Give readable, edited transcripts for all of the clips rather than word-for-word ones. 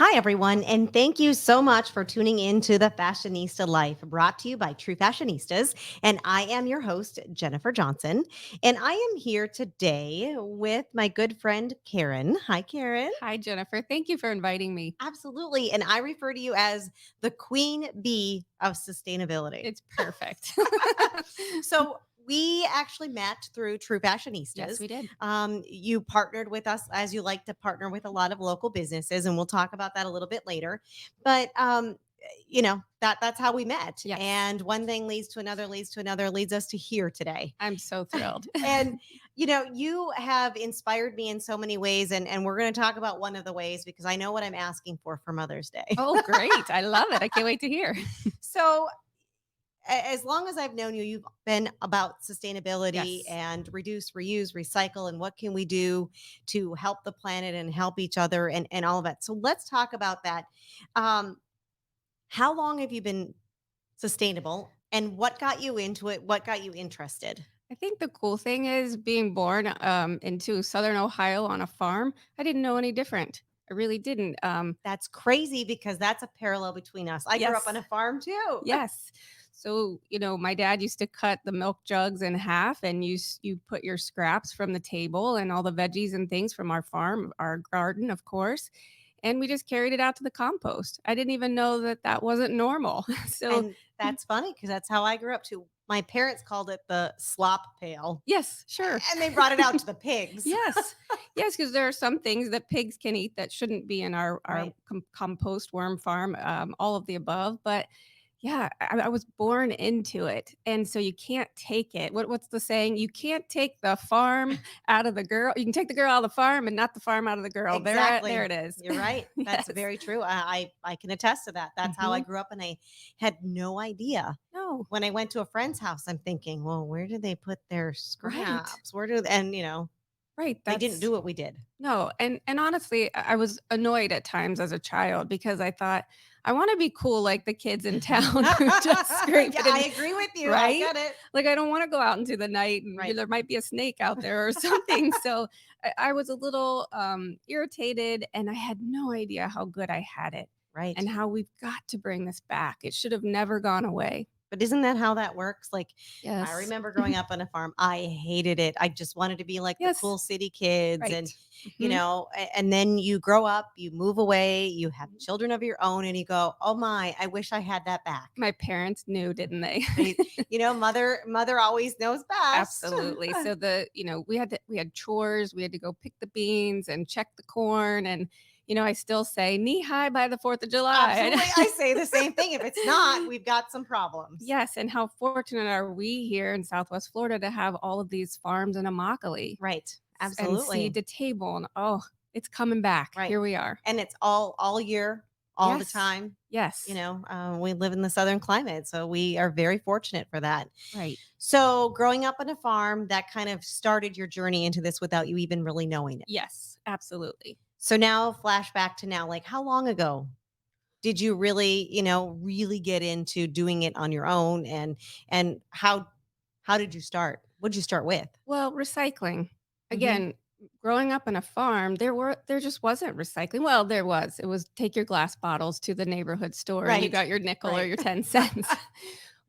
Hi, everyone, and thank you so much for tuning in to the Fashionista Life, brought to you by True Fashionistas. And I am your host, Jennifer Johnson. And I am here today with my good friend, Karen. Hi, Karen. Hi, Jennifer. Thank you for inviting me. Absolutely. And I refer to you as the queen bee of sustainability. It's perfect. So, we actually met through True Yes, Fashionistas. we did. You partnered with us as you like to partner with a lot of local businesses, and we'll talk about that a little bit later. But that's how we met. Yes. And one thing leads to another, leads to another, leads us to here today. I'm so thrilled. And you have inspired me in so many ways, and we're going to talk about one of the ways because I know what I'm asking for Mother's Day. Oh, great. I love it. I can't wait to hear. So as long as I've known you, you've been about sustainability Yes. and reduce, reuse, recycle, and what can we do to help the planet and help each other and all of that. So let's talk about that. Um, how long have you been sustainable and what got you into it? What got you interested? I think the cool thing is being born into Southern Ohio on a farm. I didn't know any different. I really didn't. That's crazy because that's a parallel between us. I grew up on Yes. a farm too. Yes. So, my dad used to cut the milk jugs in half and you put your scraps from the table and all the veggies and things from our farm, our garden, of course, and we just carried it out to the compost. I didn't even know that that wasn't normal. So, And that's funny because that's how I grew up too. My parents called it the slop pail yes, sure. and they brought it out to the pigs. Yes. Yes, because there are some things that pigs can eat that shouldn't be in our Right. compost worm farm, all of the above. But yeah, I was born into it. And so you can't take it. What's the saying? You can't take the farm out of the girl. You can take the girl out of the farm and not the farm out of the girl. There Exactly. it is. You're right. That's Yes. very true. I can attest to that. That's how I Hmm. grew up, and I had no idea. No. When I went to a friend's house, I'm thinking, well, where do they put their Right. scraps? Where do and Right. they didn't do That's what we did. No, and honestly, I was annoyed at times as a child because I thought, "I wanna be cool like the kids in town who just scrape Yeah, it I in," agree with you. I right? get it. Like, I don't wanna go out into the night and Right. there might be a snake out there or something, so I was a little, irritated, and I had no idea how good I had it Right. and how we've got to bring this back. It should have never gone away. But isn't that how that works? Like, I Yes. remember growing up on a farm. I hated it. I just wanted to be like the Yes. cool city kids. Right. And, Mhm. and then you grow up, you move away, you have children of your own, and you go, oh my, I wish I had that back. My parents knew, didn't they? They, mother always knows best. Absolutely. So we had chores, we had to go pick the beans and check the corn and I still say knee high by the 4th of July. Absolutely. I say the same thing. If it's not, we've got some problems. Yes, and how fortunate are we here in Southwest Florida to have all of these farms in Immokalee Right. and seed Absolutely. to table and oh, it's coming back. Right. Here we are. And it's all year, all the Yes. time. Yes. We live in the southern climate, so we are very fortunate for that. Right. So, growing up on a farm, that kind of started your journey into this without you even really knowing it. Yes, absolutely. So now, flashback to now, like how long ago did you really, really get into doing it on your own, and how did you start? What did you start with? Well, recycling. Hmm. Again, growing up on a farm, there just wasn't recycling. Well, there was. It was take your glass bottles to the neighborhood store and you Right, got your nickel or right. your 10 cents.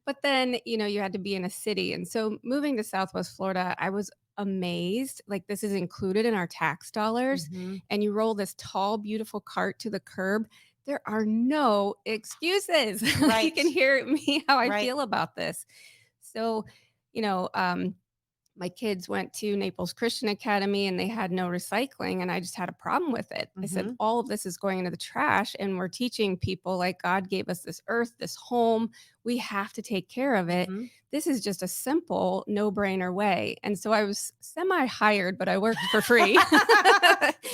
But then, you had to be in a city. And so moving to Southwest Florida, I was amazed. Like this is included in our tax dollars. Hmm. And you roll this tall, beautiful cart to the curb. There are no excuses. You Right, can hear me how I right. feel about this. So, you know, um, my kids went to Naples Christian Academy and they had no recycling and I just had a problem with it. I said Hmm. all of this is going into the trash and we're teaching people like God gave us this earth, this home, we have to take care of it. Hmm. This is just a simple no-brainer way. And so I was semi-hired, but I worked for free.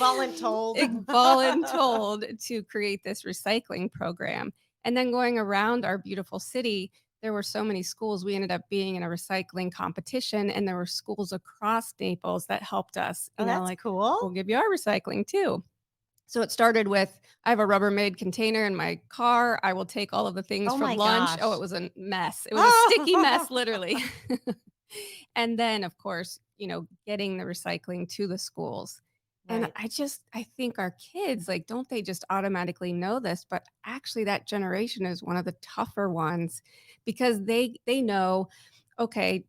Voluntold. Voluntold to create this recycling program. And then going around our beautiful city, there were so many schools. We ended up being in a recycling competition, and there were schools across Naples that helped us, Oh, that's like, we'll cool. give you our recycling too. So it started with I have a Rubbermaid container in my car. I will take all of the things Oh from my lunch. Oh, it gosh. was a mess. It was a sticky mess, literally. And then, of course, getting the recycling to the schools. And Right. I think our kids, like, don't they just automatically know this? But actually, that generation is one of the tougher ones because they know, okay,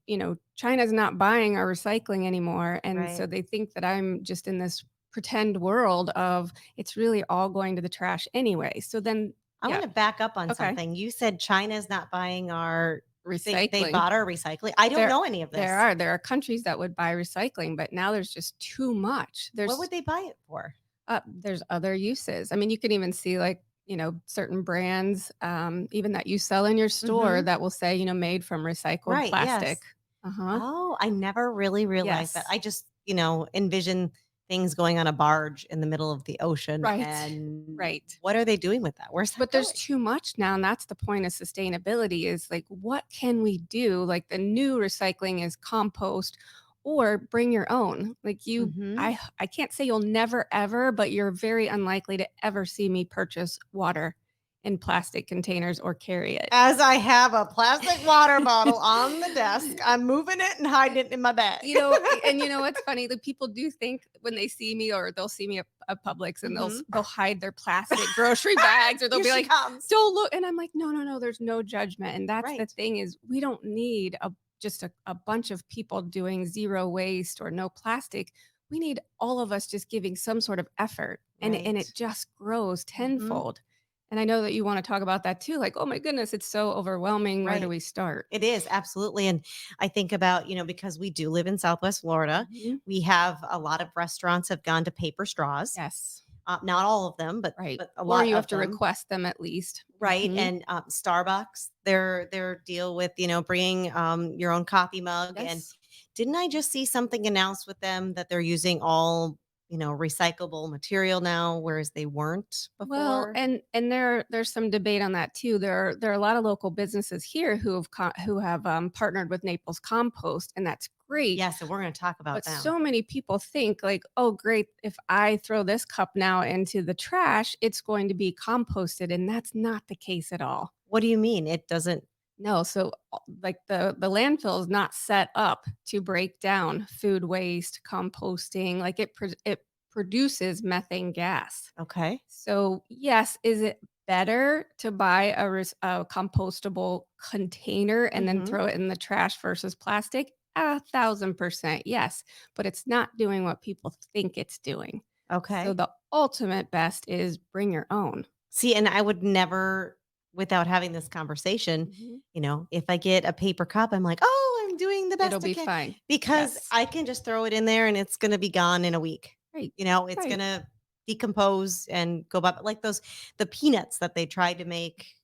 China's not buying our recycling anymore. And Right. so they think that I'm just in this pretend world of it's really all going to the trash anyway. So then, I yeah, want to back up on okay. something. You said China's not buying our they Recycling. bought our recycling. I don't There know any of there this. are there are countries that would buy recycling, but now there's just too much. What would they buy it for? There's other uses. I mean, you can even see like, certain brands, even that you sell in your store Mhm. that will say, made from recycled Right, plastic. yes. Uh-huh. Oh, I never really realized that. Yes. I just, envision things going on a barge in the middle of the ocean, Right. and Right. what are they doing with that? Where's that But there's going? too much now, and that's the point of sustainability is like, what can we do? Like the new recycling is compost or bring your own. Like Mhm. I can't say you'll never ever, but you're very unlikely to ever see me purchase water in plastic containers or carry it. As I have a plastic water bottle on the desk, I'm moving it and hiding it in my bag. And what's funny? The people do think when they see me or they'll see me at Publix and Mhm. they'll hide their plastic grocery bags or they'll Here be she like, comes. "Don't look." And I'm like, "No, no, no, there's no judgment." And that's the Right. thing is we don't need a bunch of people doing zero waste or no plastic. We need all of us just giving some sort of effort and Right. it just grows Mhm. tenfold. And I know that you want to talk about that too. Like, oh my goodness, it's so overwhelming. Where do Right. we start? It is, absolutely, and I think about, because we do live in Southwest Florida, Mhm. we have a lot of restaurants have gone to paper straws. Yes. Not all of them, but Right. a Or lot you have of to them. request them at least. Right, Mhm. and, Starbucks, their deal with, bringing, your own coffee mug, and Yes. didn't I just see something announced with them that they're using all, recyclable material now, whereas they weren't Well, before? and there's some debate on that too. There are a lot of local businesses here who have, partnered with Naples Compost, and that's great. Yes, and we're gonna talk about But them. so many people think like, "Oh, great, if I throw this cup now into the trash, it's going to be composted," and that's not the case at all. What do you mean? It doesn't. No, so, like, the landfill is not set up to break down food waste, composting, like, it produces methane gas. Okay. So, yes, is it better to buy a compostable container and then Mhm. throw it in the trash versus plastic? 1,000%, yes, but it's not doing what people think it's doing. So, Okay. the ultimate best is bring your own. See, and I would never, without having this conversation, Mhm. if I get a paper cup, I'm like, "Oh, I'm doing the It'll best I be can," fine. because Yes. I can just throw it in there and it's gonna be gone in a week. Right. It's Right. gonna decompose and go by, like those the peanuts that they tried to make,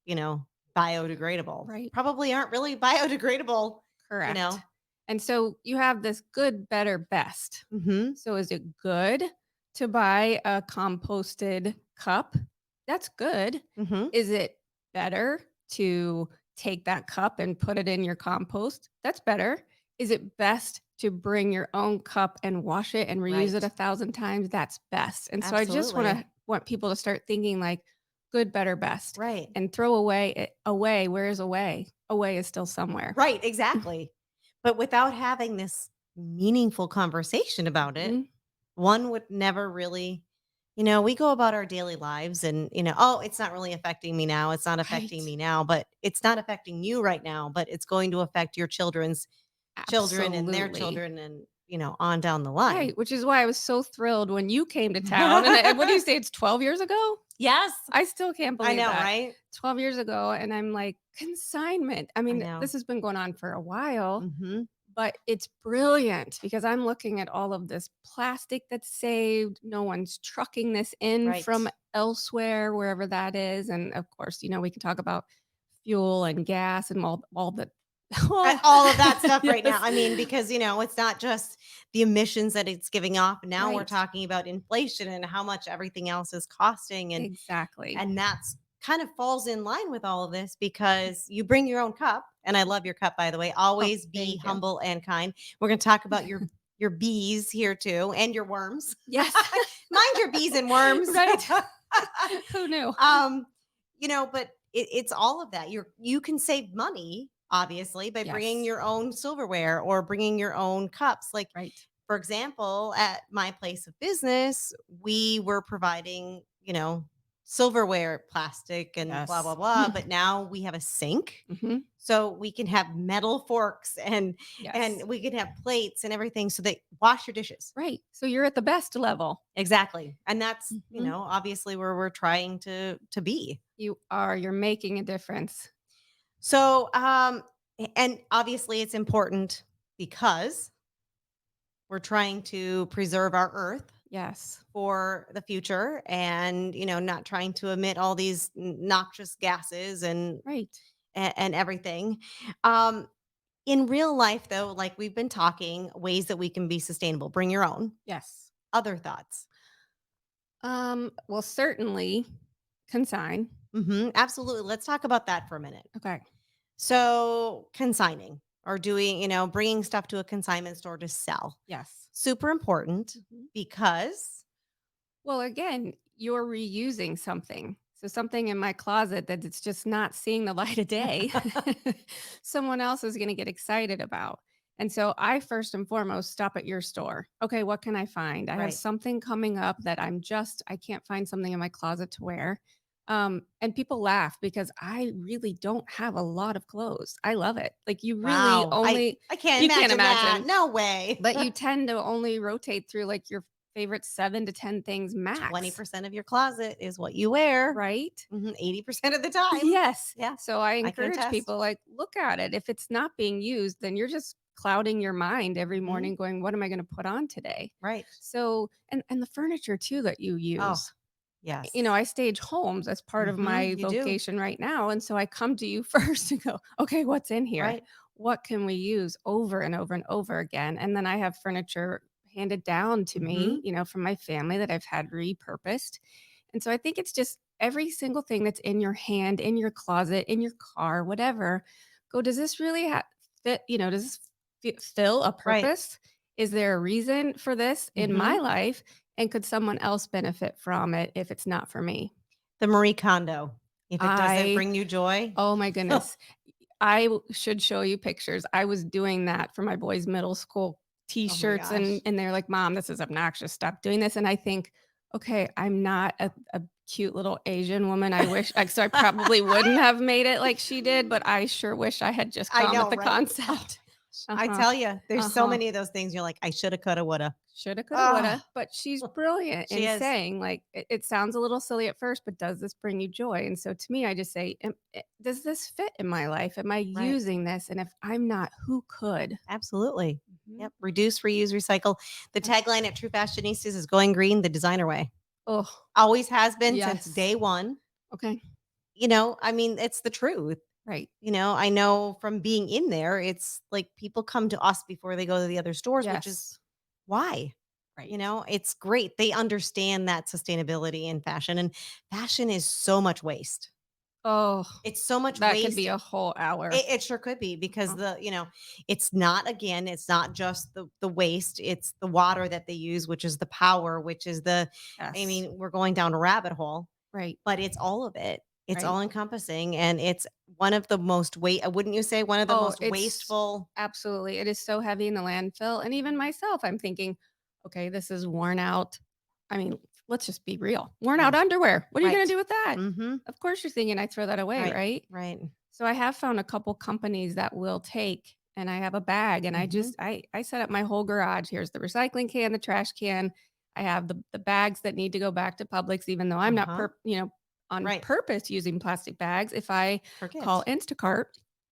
you know, biodegradable, Right. probably aren't really biodegradable, you know? Correct. And so you have this good, better, best. Mhm. So is it good to buy a composted cup? That's good. Mhm. Is it better to take that cup and put it in your compost? That's better. Is it best to bring your own cup and wash it and reuse it Right. 1,000 times? That's best. And so I just Absolutely. want people to start thinking like good, better, best Right. and throw away. Where is away? Away is still somewhere. Right, exactly. But without having this meaningful conversation about it, Mhm. one would never really, we go about our daily lives and, oh, it's not really affecting me now. It's not affecting Right. me now, but it's not affecting you right now, but it's going to affect your children's children and their Absolutely. children and, on down the line. Right, which is why I was so thrilled when you came to town, and what do you say, it's 12 years ago? Yes, I still can't I believe know, that. right? 12 years ago, and I'm like, "Consignment." I I mean, know. this has been going on for a while, Hmm. but it's brilliant because I'm looking at all of this plastic that's saved, no one's trucking this in Right. from elsewhere, wherever that is, and, of course, we can talk about fuel and gas and all the well, All of that stuff right now. yes. I mean, because, it's not just the emissions that it's giving off. Now we're Right. talking about inflation and how much everything else is costing. And Exactly. and that's kind of falls in line with all of this because you bring your own cup. And I love your cup, by the way. Oh, Always be thank you. humble and kind. We're going to talk about your bees here too, and your worms. Yes. Mind your bees and worms. Right. Who knew? um, but it's all of that. You can save money obviously by bringing Yes. your own silverware or bringing your own cups. Like, Right. For example, at my place of business, we were providing, silverware, plastic, and blah, blah, Yes. blah. But now we have a sink. Mhm. So we can have metal forks and Yes. we can have plates and everything so they wash your dishes. Right. So you're at the best level. Exactly. And that's, Mhm. obviously where we're trying to be. You are. You're making a difference. So and obviously it's important because we're trying to preserve our earth Yes. for the future and not trying to emit all these noxious gases Right. and everything. um in real life though, like we've been talking, ways that we can be sustainable, bring your own. Yes. Other thoughts? Well, certainly consign. Absolutely, let's talk about that for a minute. Okay. So consigning, or doing, bringing stuff to a consignment store to sell, Yes. super important Mhm. because Well, again, you're reusing something. So something in my closet that it's just not seeing the light of day, someone else is going to get excited about. And so I first and foremost stop at your store. Okay, what can I find? I have right. something coming up that I can't find something in my closet to wear. And people laugh because I really don't have a lot of clothes. I love it. Like you really Wow, I only, I can't you can't imagine that. imagine, No way. but you tend to only rotate through like your favorite 7 to 10 things max, 20% of your closet is what you wear. right? 80% of the time. Yes. Yeah, So I I can encourage attest. people like look at it. If it's not being used, then you're just clouding your mind every Mhm. morning going, what am I going to put on today? Right. So and the furniture too that you Oh, use. yes. I stage homes as part of my You do. vocation right now. And so I come to you first and go, okay, what's in here? Right. What can we use over and over and over again? And then I have furniture handed down to me, Mhm. from my family that I've had repurposed. And so I think it's just every single thing that's in your hand, in your closet, in your car, whatever, go, does this really fit? Does this fill a Right. purpose? Is there a reason for this in my Mhm. life? And could someone else benefit from it if it's not for me? The Marie Kondo. If it doesn't I bring you joy. Oh my goodness. Should show you pictures. I was doing that for my boys' middle school Oh my t-shirts and gosh. they're like, "Mom, this is obnoxious. Stop doing this." And I think, "Okay, I'm not a cute little Asian woman. So I probably wouldn't have made it like she did, but I sure wish I had just I gone with know, the right? Oh my concept." gosh. I Uh-huh. tell you, there's so Uh-huh. many of those things you're like, "I shoulda, coulda, woulda." Shoulda, coulda, Oh, woulda, but she's brilliant she in is. saying, like, it sounds a little silly at first, but does this bring you joy? And so to me, I just say, does this fit in my life? Am I Right. using this? And if I'm not, who could? Absolutely. Mhm. Yep. Reduce, reuse, recycle. The Yes. tagline at True Fashionistas is going green the designer way. Oh, Always has been since yes. day one. Okay. I mean, it's the truth. Right. I know from being in there, it's like people come to us before they go to the other stores, which is Yes. why. Right. It's great. They understand that sustainability in fashion, and fashion is so much waste. Oh, It's so much that could waste. be a whole hour. It sure could be because Uh-huh. it's not, again, it's not just the waste, it's the water that they use, which is the power, which is I Yes. mean, we're going down a rabbit hole, Right. but it's all of it. It's Right. all encompassing, and it's one of the most wouldn't you say one of the Oh, most it's wasteful. absolutely. It is so heavy in the landfill. And even myself, I'm thinking, okay, this is worn out. I mean, let's just be real. Worn out Yeah, underwear. What are you going to right. do with that? Mhm. Of course, you're thinking I throw that away, Right, right? right. So I have found a couple companies that will take, and I have a bag, and Mhm. I set up my whole garage. Here's the recycling can, the trash can. I have the bags that need to go back to Publix, even though I'm not Uh-huh. on Right. purpose using plastic bags. If I call Forget. Instacart,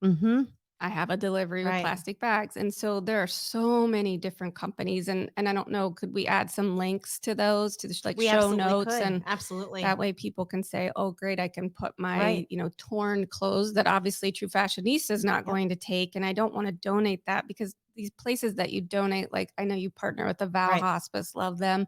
Mhm. I have a delivery with Right. plastic bags, and so there are so many different companies, and I don't know, could we add some links to those to the like We show absolutely notes, could. and Absolutely. that way people can say, "Oh, great, I can put my, Right. torn clothes that obviously True Fashionista is not Yep. going to take, and I don't wanna donate that," because these places that you donate, like, I know you partner with the Val Right. Hospice, love them.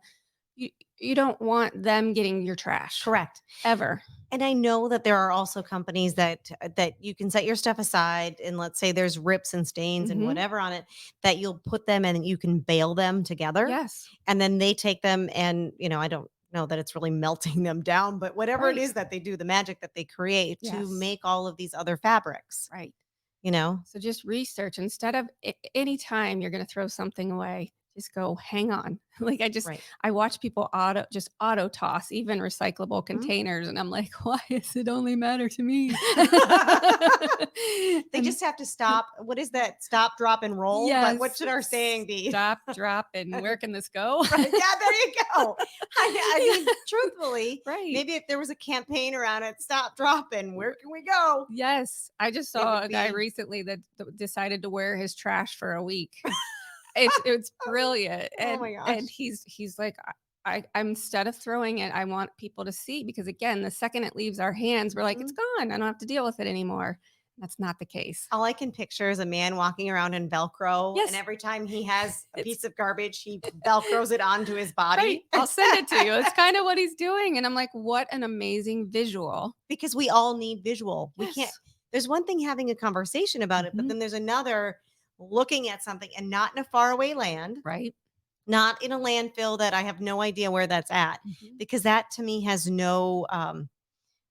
You you don't want them getting your trash, Correct. ever. And I know that there are also companies that you can set your stuff aside, and let's say there's rips and stains and Mhm. whatever on it, that you'll put them and you can bale them together, Yes. and then they take them and, I don't know that it's really melting them down, but whatever it Right. is that they do, the magic that they create to Yes. make all of these other fabrics, Right. you know? So just research instead of anytime you're going to throw something away, just go, hang on. Like Right. I watch people auto toss even recyclable Mhm. containers. And I'm like, why does it only matter to me? They And just have to stop. What is that? Stop, drop, and roll. But what yes, should our saying be? stop, drop, and where can this go? Right. Yeah, there you go. I mean, Yeah, truthfully, right. maybe if there was a campaign around it, stop, drop, and where can we go? Yes, I just It saw would a guy be recently that decided to wear his trash for a week. It's brilliant, oh my and gosh. he's like, I'm instead of throwing it, I want people to see because again, the second it leaves our hands, we're like, "It's Mhm. gone, I don't have to deal with it anymore." That's not the case. All I can picture is a man walking around in Velcro, and Yes, every time he has a it's piece of garbage, he Velcros it onto his right, body. I'll send it to you. It's kinda what he's doing, and I'm like, "What an amazing visual." Because we all need visual. We can't Yes. there's one thing having a conversation about it, but Mhm. then there's another looking at something and not in a faraway land, Right? not in a landfill that I have no idea where that's at, Mhm. because that to me has no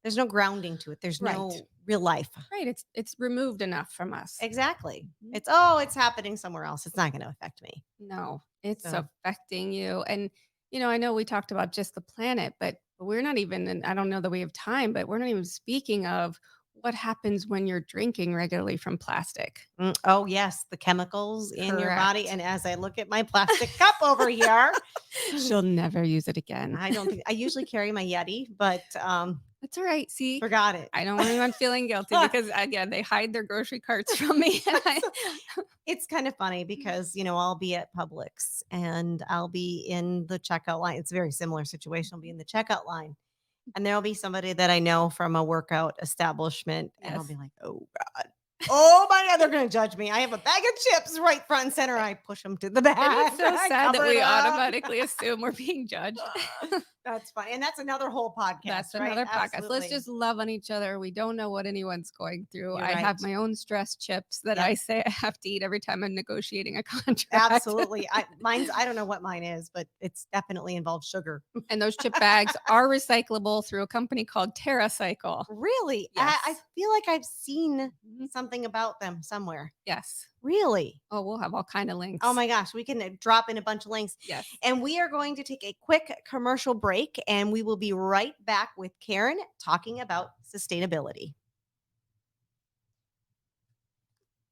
there's no grounding to it. There's Right. no real life. Right, it's removed enough from us. Exactly. Mhm. It's oh, it's happening somewhere else. It's not going to affect me. No, it's So, affecting you. And, I know we talked about just the planet, but we're not even, and I don't know that we have time, but we're not even speaking of what happens when you're drinking regularly from plastic. oh yes, the chemicals in your body. Correct. And as I look at my plastic cup over here, She'll never use it again. I don't think I usually carry my Yeti, but That's all right. See, forgot it. I don't want anyone feeling guilty because, again, they hide their grocery carts from me. And So, it's kind of funny because, I'll be at Publix and I'll be in the checkout line. It's a very similar situation. I'll be in the checkout line and there'll be somebody that I know from a workout establishment and I'll Yes. be like, "Oh God. Oh my God, they're going to judge me. I have a bag of chips right front and center. I push them to the And it's back. so I sad that cover it we up." automatically assume we're being judged. That's funny. And that's another whole That's podcast, right? another podcast. Let's Absolutely. just love on each other. We don't know what anyone's going through. You're I right. have my own stress chips that Yep. I say I have to eat every time I'm negotiating a contract. Absolutely. I don't know what mine is, but it's definitely involves sugar. And those chip bags are recyclable through a company called TerraCycle. Really? I Yes. feel like I've seen Mhm. something about them somewhere. Yes. Really? Oh, we'll have all kind of Oh links. my gosh, we can drop in a bunch of links. Yes. And we are going to take a quick commercial break and we will be right back with Karen talking about sustainability.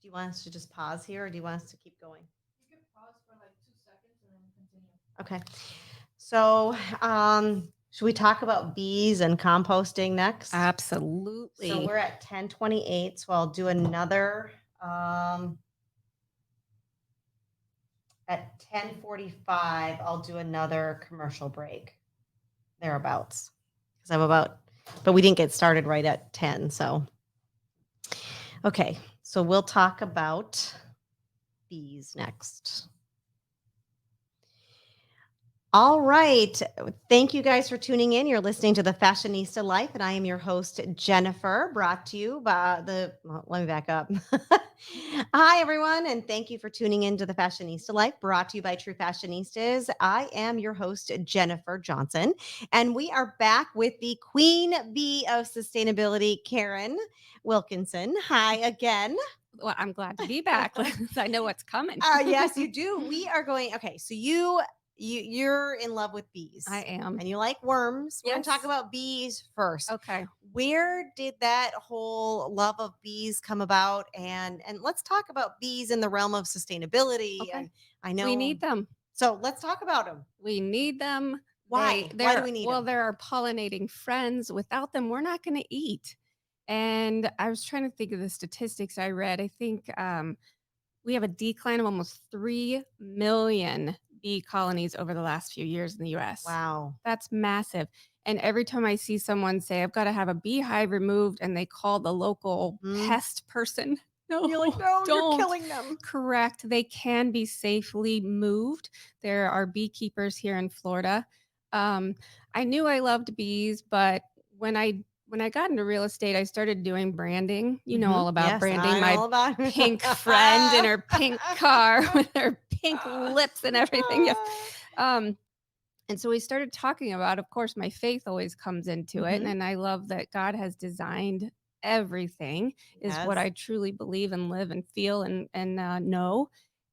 Do you want us to just pause here or do you want us to keep going? Okay. So, should we talk about bees and composting next? So Absolutely. we're at 10:28. So I'll do another at 10:45. I'll do another commercial break thereabouts because but we didn't get started right at 10. So okay, so we'll talk about bees next. All right. Thank you guys for tuning in. You're listening to the Fashionista Life, and I am your host, Jennifer, brought to you by let me back up. Hi, everyone, and thank you for tuning in to the Fashionista Life, brought to you by True Fashionistas. I am your host, Jennifer Johnson, and we are back with the queen bee of sustainability, Karen Wilkenson. Hi again. Well, I'm glad to be back. I know what's coming. Yes, you do. We are going. Okay, so you're in love with I bees am. and you like worms. We're going to talk Yes. about bees first. Okay. Where did that whole love of bees come about? And let's talk about bees in the realm of sustainability. Okay. And I We know. need them. So let's talk about them. We need them. Why? Why do we need them? They're our pollinating friends. Without them, we're not going to eat. And I was trying to think of the statistics I read. I think we have a decline of almost 3 million bee colonies over the last few years in the US. Wow. That's massive. And every time I see someone say, I've got to have a beehive removed, and they call the local Hmm? pest person, no, You're like, no, you're don't. killing them. Correct. They can be safely moved. There are beekeepers here in Florida. Um, I knew I loved bees, but when I got into real estate, I started doing branding. You know Mhm. all about Yes, branding. I know My all about it. pink friend in her pink car with her pink lips and everything. Yes. Um, and so we started talking about, of course, my faith always comes into it. Mhm. And I love that God has designed everything is what Yes. I truly believe and live and feel and know.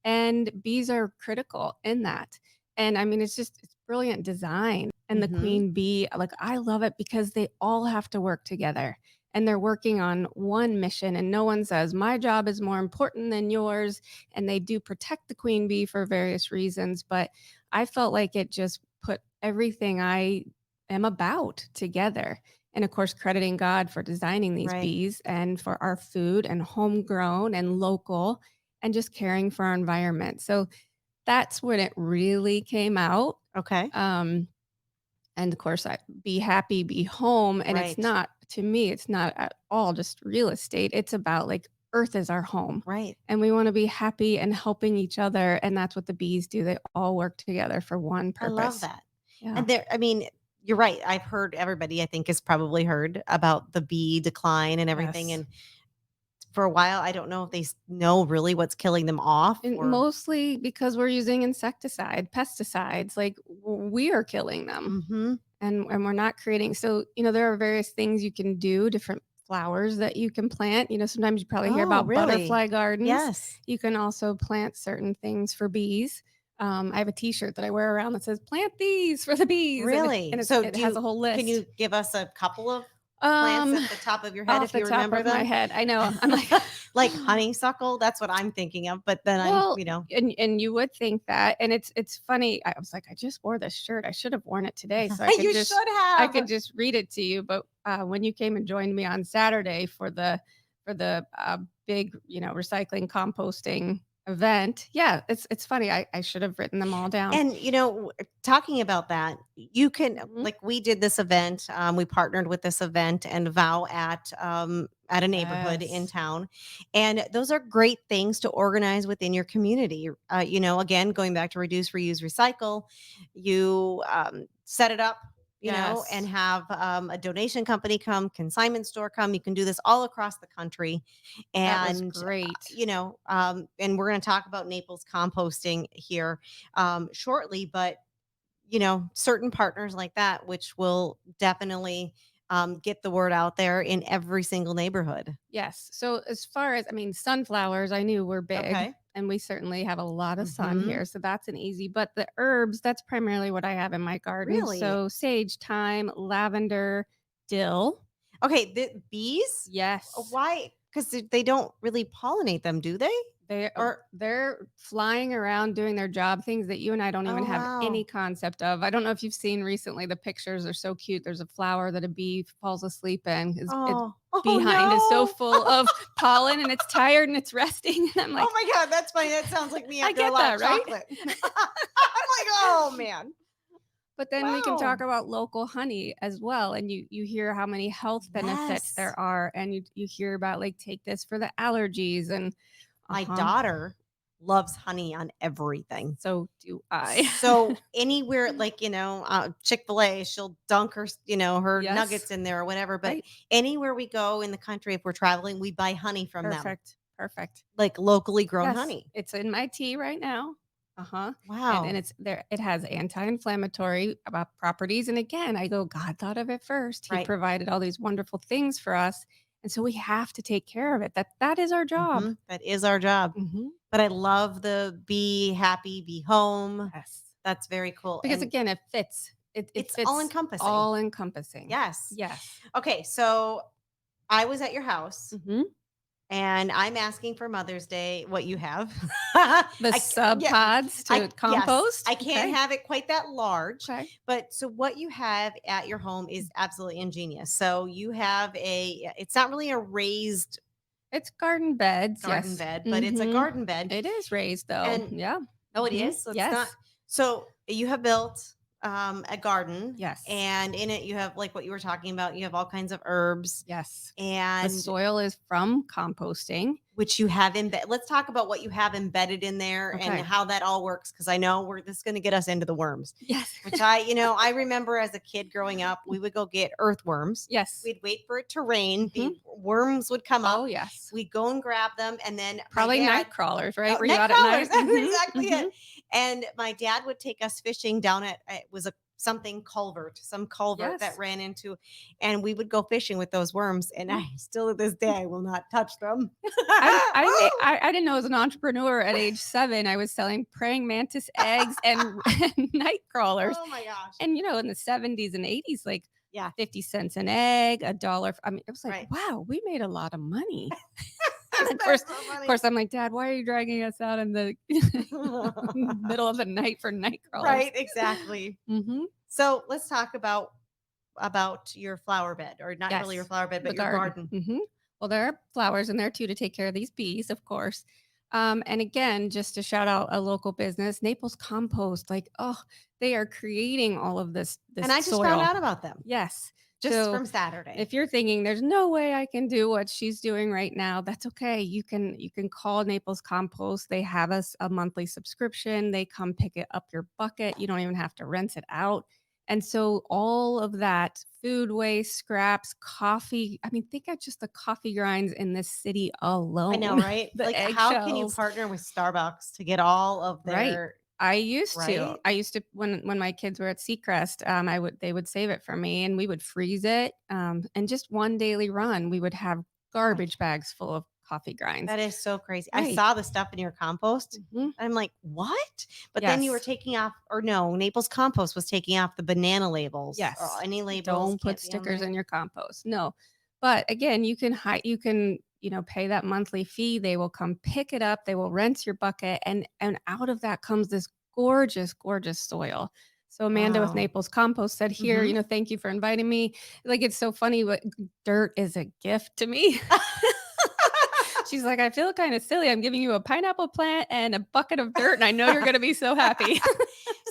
And bees are critical in that. And I mean, it's brilliant design. And the Mhm. queen bee, like I love it because they all have to work together and they're working on one mission and no one says my job is more important than yours, and they do protect the queen bee for various reasons, but I felt like it just put everything I am about together. And of course, crediting God for designing these Right. bees and for our food and homegrown and local and just caring for our environment. So that's when it really came out. Okay. Um, and of course, I be happy, be home. And it's Right. not, to me, it's not at all just real estate. It's about like earth is our home. Right. And we want to be happy and helping each other. And that's what the bees do. They all work together for one I love purpose. that. Yeah. And there, I mean, you're right. I've heard everybody, I think, has probably heard about the bee decline and everything. Yes. And for a while, I don't know if they know really what's killing them off And or. mostly because we're using insecticide, pesticides, like we are killing them. Mhm. And we're not creating, so, there are various things you can do, different flowers that you can plant. Sometimes you probably hear Oh, about really? butterfly gardens. Yes. You can also plant certain things for bees. I have a T-shirt that I wear around that says "Plant these for the bees," and Really? So it has a whole can list. you give us a couple of plants Um, at the top of your head Off if the you top remember of my them? head, I know. I'm like, Like honeysuckle, that's what I'm thinking of, but then I'm, well, you know. and you would think that, and it's funny. I was like, I just wore this shirt. I should have worn it today, so You should I have. could just read it to you. But when you came and joined me on Saturday for the big, recycling composting event, yeah, it's funny. I should have written them all down. And, talking about that, you can Mhm. like we did this event, we partnered with this event and vow at a neighborhood in Yes, town. And those are great things to organize within your community. Again, going back to reduce, reuse, recycle, you set it up, and yes, have a donation company come, consignment store come. You can do this all across the country. that was And great. and we're going to talk about Naples composting here shortly, but certain partners like that, which will definitely get the word out there in every single neighborhood. Yes. So as far as, I mean, sunflowers, I knew were big, Okay. and we certainly have a lot of sun Hmm. here, so that's an easy. But the herbs, that's primarily what I have in my garden. Really? So sage, thyme, lavender, dill. Okay. The bees? Yes. Why? Because they don't really pollinate them, do they? Or They're flying around doing their job, things that you and I don't even oh have any wow. concept of. I don't know if you've seen recently, the pictures are so cute. There's a flower that a bee falls asleep in. Its Oh, oh behind is so no. full of pollen, and it's tired and it's resting. And I'm Oh like, my God, that's funny. That sounds like me I after a get lot of that, right? chocolate. I'm like, oh man. But then we can talk Wow. about local honey as well, and you hear how many health benefits Yes. there are, and you hear about, like, take this for the allergies and My uh-huh, daughter loves honey on everything. so do I. So anywhere, like, Chick-fil-A, she'll dunk her Yes, nuggets in there or whatever. But right, anywhere we go in the country, if we're traveling, we buy honey from them, perfect, perfect. like locally grown Yes, honey. it's in my tea right now. Uh-huh, and Wow. it's there, it has anti-inflammatory, properties, and again, I go, "God thought of it first. He Right. provided all these wonderful things for us, and so we have to take care of it. That is our job." That is our job. Mhm, But I love the be happy, be home. yes. That's very cool. Because And again, it fits. It it's all fits encompassing. all encompassing. Yes. Yes. Okay. So I was at your house. Mhm. And I'm asking for Mother's Day what you have. The sub Yeah, pods to yes, compost? I can't Okay. have it quite that large, Okay. but so what you have at your home is absolutely ingenious. So you have it's not really a raised It's garden beds, garden yes. bed, but it's a Mhm. garden bed. It is raised though. And Yeah. oh, it Mhm. is. So it's not. Yes. So you have built a garden, Yes. and in it you have like what you were talking about. You have all kinds of herbs, Yes. The and soil is from composting. which you have let's talk about what you have embedded in there and Okay. how that all works, because I know this is going to get us into the worms, Yes. which I remember as a kid growing up, we would go get earthworms. Yes. We'd wait for it to rain. The Mhm. worms would come Oh, up. yes. We'd go and grab them. And then my Probably dad, night crawlers, right? oh, Were you night out at crawlers, night? that's Mhm. exactly it. Mhm. And my dad would take us fishing down at, it was a something culvert, some culvert that Yes. ran into, and we would go fishing with those worms. And I still to this day I will not touch them. I didn't know as an entrepreneur at age 7, I was selling praying mantis eggs and and night crawlers. Oh my gosh. And, in the 70s and 80s, like Yeah. 50 cents an egg, a dollar. I mean, it was like, Right. wow, we made a lot of money. And of course, That's so of funny. course, I'm like, Dad, why are you dragging us out in the middle of the night for night crawlers? Right, exactly. Hmm. So let's talk about your flower bed, or not really your Yes, flower bed, the but your garden. garden. Well, there are flowers in there too to take care of these bees, of course. And again, just to shout out a local business, Naples Compost. Like, oh, they are creating all of this And I just found soil. out about them Yes. just So from Saturday. if you're thinking there's no way I can do what she's doing right now, that's okay. You can call Naples Compost. They have us a monthly subscription. They come pick it up your bucket. You don't even have to rinse it out. And so all of that food waste, scraps, coffee. I mean, think of just the coffee grinds in this city I know, alone. right? The Like, how can you eggshells. partner with Starbucks to get all of Right. their I used to. right? I used to when my kids were at Seacrest, they would save it for me and we would freeze it. And just one daily run, we would have I garbage bags full of coffee grinds. That is so crazy. I Right. saw the stuff in your compost. Mhm. I'm like, "What?" But then you were Yes. taking off, or no, Naples Compost was taking off the banana labels, or Yes. any labels Don't put can't be on stickers there. in your compost. No. But again, you can pay that monthly fee. They will come pick it up. They will rinse your bucket and out of that comes this gorgeous, gorgeous soil. So Amanda with Wow. Naples Compost said, "Here, Mhm. thank you for inviting me." Like it's so funny, but dirt is a gift to me. She's like, "I feel kind of silly. I'm giving you a pineapple plant and a bucket of dirt, and I know you're going to be so happy."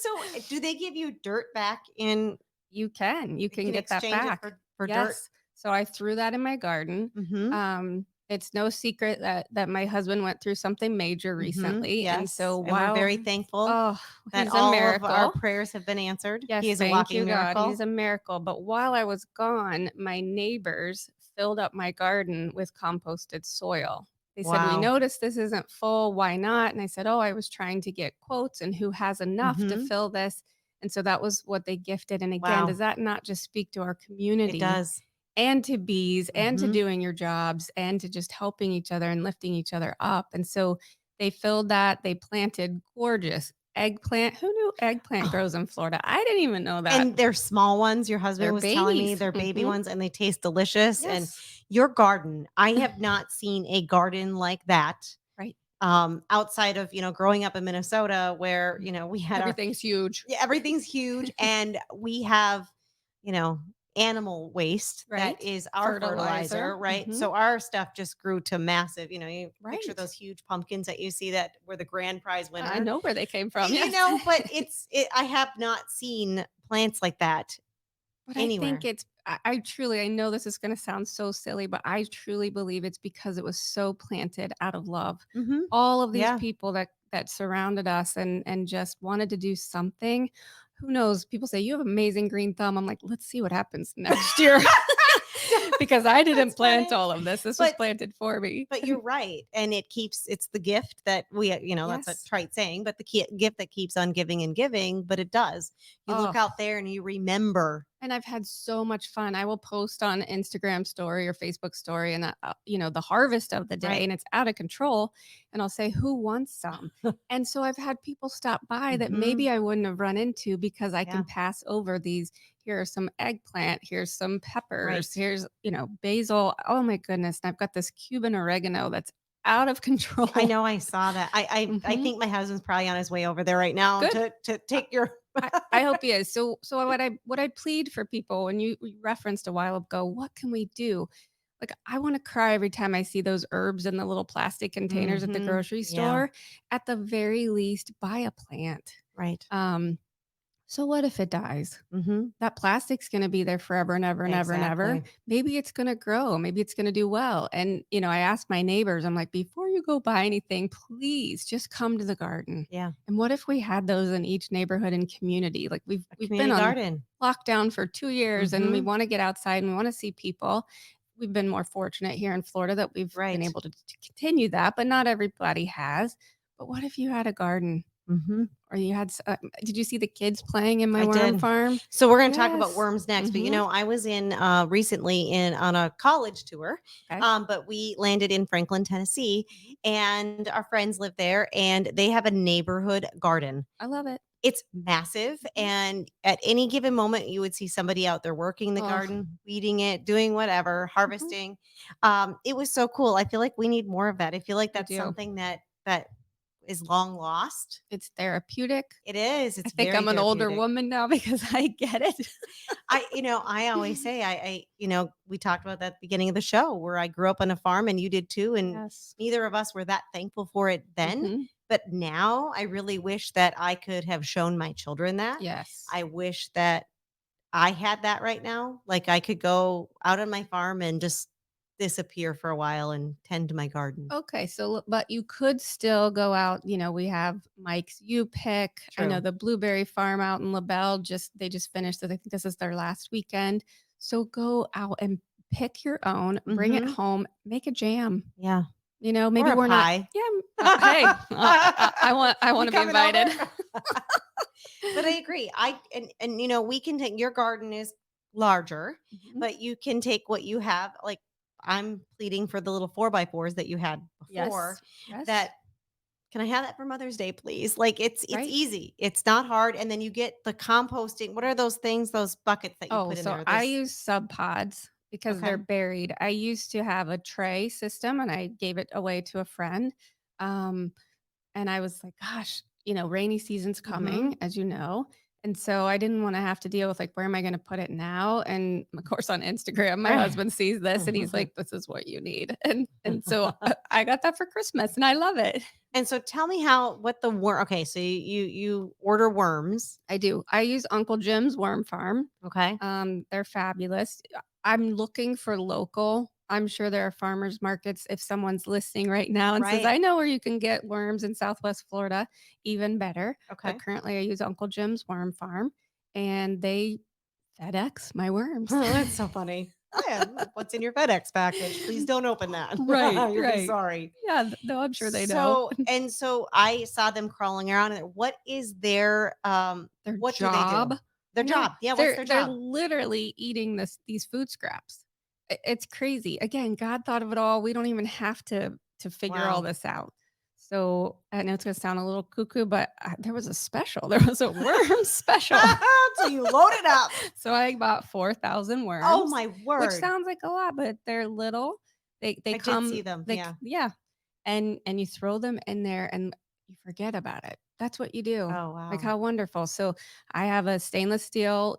So, do they give you dirt back in You you can can get that exchange it back. for dirt? Yes. So I threw that in my garden. Mhm. It's no secret that my husband went through something major Mhm. recently, and so Yes, and we're very thankful oh, that he's a all of our miracle. prayers have been answered. He Yes, is a thank walking you, God. He's miracle. a miracle. But while I was gone, my neighbors filled up my garden with composted soil. They said, "We Wow. noticed this isn't full. Why not?" And I said, "Oh, I was trying to get quotes and who has enough to Mhm. fill this." And so that was what they gifted. And again, does Wow. that not just speak to our It community does. and to bees and to Mhm. doing your jobs and to just helping each other and lifting each other up? And so they filled that. They planted gorgeous eggplant. Who knew eggplant Oh, grows in Florida? I didn't even know that. and they're small ones, your husband They're was telling me, babies. they're baby Mhm. ones, and they taste delicious. And Yes. your garden, I have not seen a garden like that, Right. outside of, growing up in Minnesota where, Mhm. we had our Everything's huge. yeah, everything's huge, and we have, you know, animal waste that Right? is our Fertilizer. fertilizer, right? Mhm. So our stuff just grew to massive, you picture Right. those huge pumpkins that you see that were the grand prize I winner. know where they came from. Yes. But I have not seen plants like that But I think anywhere. I truly, I know this is going to sound so silly, but I truly believe it's because it was so planted out of love. Mhm. All of these Yeah. people that surrounded us and just wanted to do something. Who knows? People say you have amazing green thumb. I'm like, let's see what happens next year. Because I That's didn't plant funny. all of this. This was But planted for me. But you're right, and it's the gift that we, that's a Yes. trite saying, but the gift that keeps on giving and giving, but it does. You look Oh, out there and you remember. and I've had so much fun. I will post on Instagram story or Facebook story and, the harvest of the day Right. and it's out of control. And I'll say, who wants some? And so I've had people stop by that Mhm. maybe I wouldn't have run into because I can Yeah, pass over these. Here are some eggplant. Here's some peppers. right. Here's, basil. Oh my goodness. And I've got this Cuban oregano that's out of I control. know I saw that. I Hmm. think my husband's probably on his way over there right now Good. to take your I hope he is. So what I plead for people when you referenced a while ago, what can we do? Like I want to cry every time I see those herbs in the little plastic containers at the Mhm. grocery Yeah, store. At the very least, buy a plant. right. Um, so what if it dies? Mhm. That plastic's gonna be there forever and ever and ever and ever. Exactly. Maybe it's gonna grow, maybe it's gonna do well, and, I asked my neighbors, I'm like, "Before you go buy anything, please just come to the garden." Yeah, And what if we had those in each neighborhood and community? Like, we've a we've been community on garden. lockdown for 2 years, and we Mhm. wanna get outside, and we wanna see people. We've been more fortunate here in Florida that we've been Right. able to continue that, but not everybody has. But what if you had a garden? Mhm. Or you had did you see the kids playing in my I worm did. farm? So we're gonna talk about Yes. worms next, but, Mhm. I was in, recently on a college tour, Okay. but we landed in Franklin, Tennessee, Mhm. and our friends live there, and they have a neighborhood garden. I love it. It's massive, Mhm. and at any given moment, you would see somebody out there working the Oh, garden, weeding it, doing whatever, mhm. harvesting. It was so cool. I feel like we need more of that. I feel like We that's do. something that is long lost. It's therapeutic. It is. I It's think very I'm an older therapeutic. woman now because I get it. I always say, we talked about that at the beginning of the show where I grew up on a farm and you did too. And Yes. neither of us were that thankful for it then. Mhm. But now I really wish that I could have shown my children that. Yes. I wish that I had that right now. Like I could go out on my farm and just disappear for a while and tend to my garden. Okay, so but you could still go out, we have Mike's You Pick. I know True. the blueberry farm out in LaBelle they just finished it. I think this is their last weekend. So go out and pick your own, bring it Mhm. home, make a jam. Yeah. Or Maybe a we're not pie. yeah, hey, I want You to be coming invited. over? But I agree. We can take your garden is larger, Mhm. but you can take what you have. Like I'm pleading for the little 4x4s that you had before. Yes. Yes. That can I have that for Mother's Day, please? Like it's Right. easy. It's not hard. And then you get the composting. What are those things? Those buckets that you Oh, put in so there? I This use sub pods because they're okay. buried. I used to have a tray system and I gave it away to a friend. Um, and I was like, gosh, rainy season's Mm-hmm. coming, as you know. And so I didn't want to have to deal with like, where am I going to put it now? And of course, on Instagram, my husband sees this and he's like, this is what you need. And so I got that for Christmas and I love it. And so tell me how what the worm okay, so you order worms. I do. I use Uncle Jim's Worm Farm. Okay. They're fabulous. I'm looking for local. I'm sure there are farmers markets if someone's listening right now and says, Right. I know where you can get worms in Southwest Florida, even better. But Okay. currently I use Uncle Jim's Worm Farm and they FedEx my worms. That's so funny. Oh, yeah, what's in your FedEx package? Please don't open that. Right, You'll be right. sorry. Yeah, no, I'm sure they know. So I saw them crawling around and what is Their what do they job. do? Their I know. job. Yeah, what's They're their they're job? literally eating these food scraps. It's crazy. Again, God thought of it all. We don't even have to figure all Wow. this out. So, I know it's gonna sound a little cuckoo, but there was a special. There was a worm special. So you load it up. So I bought 4,000 Oh worms, my which word. sounds like a lot, but they're little. They I did come see them. like Yeah. yeah, and you throw them in there and you forget about it. That's what you do. Oh Like, wow. how wonderful. So, I have a stainless steel,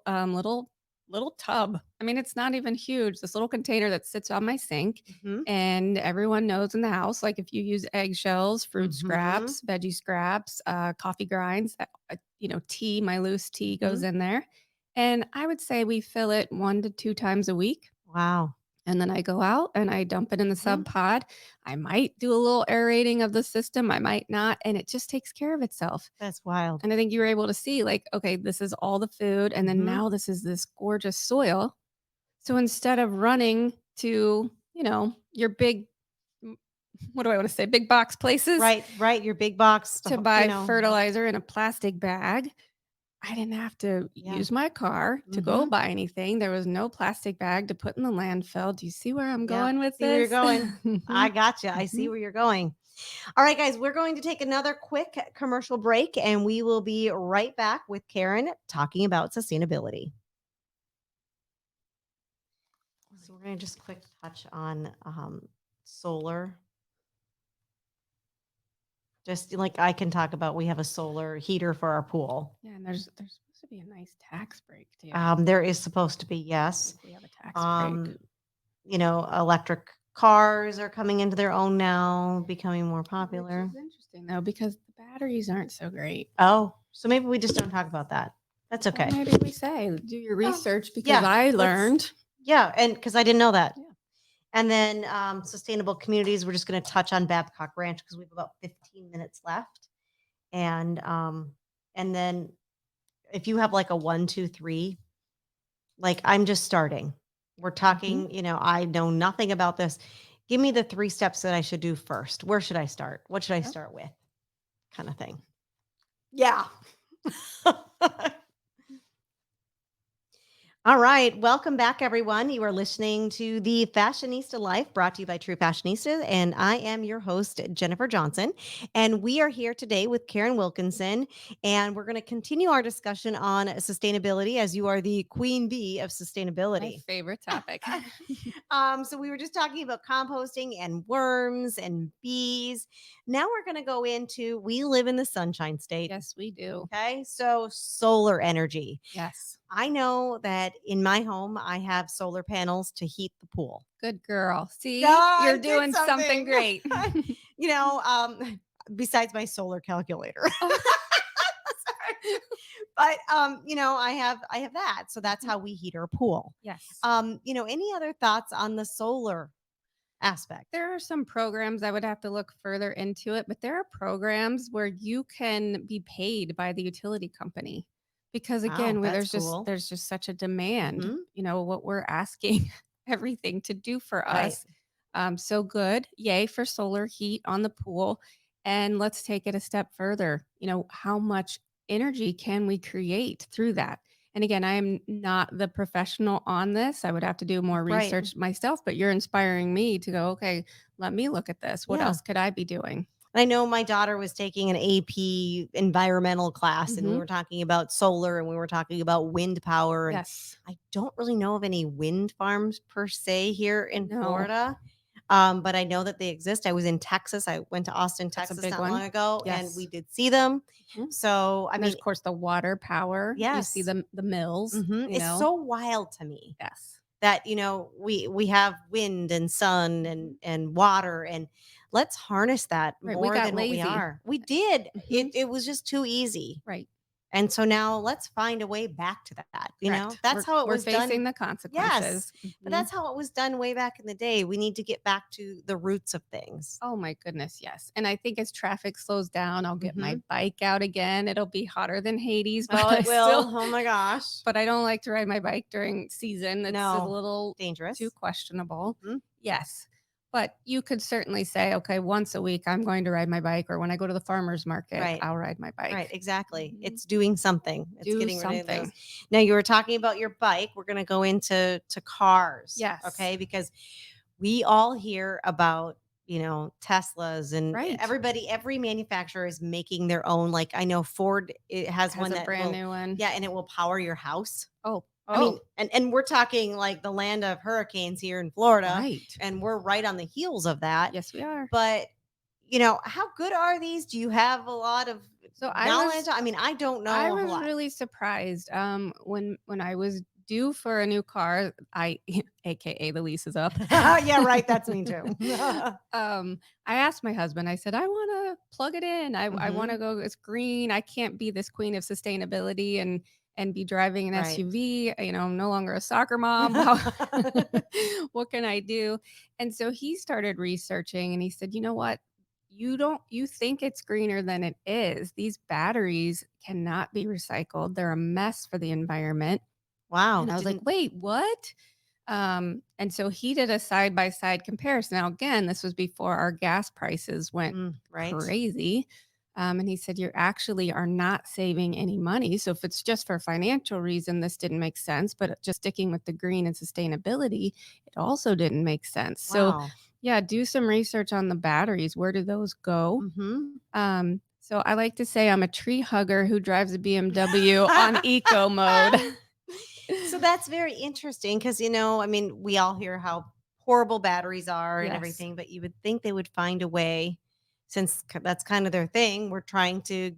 little tub. I mean, it's not even huge, this little container that sits on my sink, Mhm. and everyone knows in the house, like, if you use eggshells, fruit Mhm. scraps, veggie scraps, coffee grinds, tea, my loose tea goes Mhm. in there, and I would say we fill it 1 to 2 times a week. Wow. And then I go out and I dump it in the Mhm. sub pod. I might do a little aerating of the system, I might not, and it just takes care of itself. That's wild. And I think you were able to see, like, okay, this is all the food, and then Mhm. now this is this gorgeous soil. So instead of running to, your big, mm, what do I want to say, big box places Right, right. Your big box, to buy fertilizer in a plastic bag, I didn't have to yeah. use my car to go Mhm. buy anything. There was no plastic bag to put in the landfill. Do you see where I'm Yep. going with See where you're this? going. I Mhm, gotcha. I see mhm. where you're going. All right, guys, we're going to take another quick commercial break and we will be right back with Karen talking about sustainability. So, we're going to just quick touch on solar. Just like I can talk about, we have a solar heater for our pool. Yeah, and there's supposed to be a nice tax break too. There is supposed to be, See yes. if we have a tax break. Um, Electric cars are coming into their own now, becoming more Which popular. is interesting though, because the batteries aren't so great. Oh, so maybe we just don't talk about that. That's Well, okay. maybe we say, do your Oh, research because yeah, I let's learned. yeah, and because I didn't know that. Yeah. And then sustainable communities, we're just going to touch on Babcock Ranch because we have about 15 minutes left. And then if you have like a 1, 2, 3, like I'm just starting. We're Mhm. talking, I know nothing about this. Give me the 3 steps that I should do first. Where should I start? What should I Yep. start with? Kind of thing. Yeah. All right. Welcome back, everyone. You are listening to the Fashionista Life brought to you by True Fashionista. And I am your host, Jennifer Johnson. And we are here today with Karen Wilkenson. And we're going to continue our discussion on sustainability as you are the queen bee of My sustainability. favorite topic. So we were just talking about composting and worms and bees. Now we're going to go into we live in the Sunshine State. Yes, we do. Okay. So solar energy. Yes. I know that in my home, I have solar panels to heat the pool. Good girl. See, I you're did doing something something. great. you know, besides my solar calculator. Oh, Sorry. But I have that. So that's how we heat our pool. yes. Any other thoughts on the solar aspect? There are some programs I would have to look further into it, but there are programs where you can be paid by the utility company because Wow, again, where that's there's just cool. there's just such a demand. Hmm. What we're asking everything to do for Right. us. So good. Yay for solar heat on the pool. And let's take it a step further. How much energy can we create through that? And again, I am not the professional on this. I would have to do more Right. research myself, but you're inspiring me to go, okay, let me look at this. What Yeah. else could I be doing? I know my daughter was taking an AP environmental class and we Hmm. were talking about solar and we were talking about wind power. And Yes. I don't really know of any wind farms per se here in No, Florida, but I know that they exist. I was in Texas. I went to Austin, that's a Texas big not long one. ago and we Yes. did see them. Mhm. So, I And there's, mean, of course, the water power. You see yes, the mills, it's so wild to me Yes. that we have wind and sun and Mhm. water, and let's harness that Right. We more got than what we lazy. are. We did. Hmm. It was just too easy. Right. And so now let's find a way back to that. Correct. That's We're how it we're was done. facing the Yes, consequences. but Mhm. that's how it was done way back in the day. We need to get back to the roots of things. Oh my goodness, yes. And I think as traffic slows down, I'll get my Hmm. bike out again. It'll be hotter than Hades, Oh, but it will. Oh my gosh. but I don't like to ride my bike during season. It's a No, little too dangerous. questionable. Hmm. Yes. But you could certainly say, okay, once a week I'm going to ride my bike, or when I go to the farmer's market, Right. I'll ride my Right, bike. exactly. Mhm. It's doing something. It's Do getting rid of those. something. Now you were talking about your bike. We're going to go into cars, Yes. okay? Because we all hear about, Teslas and Right. every manufacturer is making their own. Like I know Ford it has Has one a that brand will, new one. yeah, and it will power your house. Oh, I mean, oh, and we're talking like the land of hurricanes here in Florida, right. and we're right on the heels of that. Yes, we are. But how good are these? Do you have a lot of So knowledge? I mean, I don't I know a whole was lot. really surprised when I was due for a new car, I aka the lease is up. Yeah, right. That's me too. I asked my husband, I said, I want to plug it in. I want to Hmm. go, it's green. I can't be this queen of sustainability and be driving an Right. SUV. I'm no longer a soccer mom. What can I do? And so he started researching and he said, you know what? You think it's greener than it is. These batteries cannot be recycled. They're a mess for the environment. Wow. And I was like, Didn't wait, what? And so he did a side by side comparison. Now, again, this was before our gas prices went right. crazy. And he said, you actually are not saving any money. So if it's just for financial reason, this didn't make sense. But just sticking with the green and sustainability, it also didn't make sense. So Wow. yeah, do some research on the batteries. Where do those go? Hmm. So I like to say I'm a tree hugger who drives a BMW on eco mode. So that's very interesting because, I mean, we all hear how horrible batteries are and Yes. everything, but you would think they would find a way since that's kind of their thing. We're trying to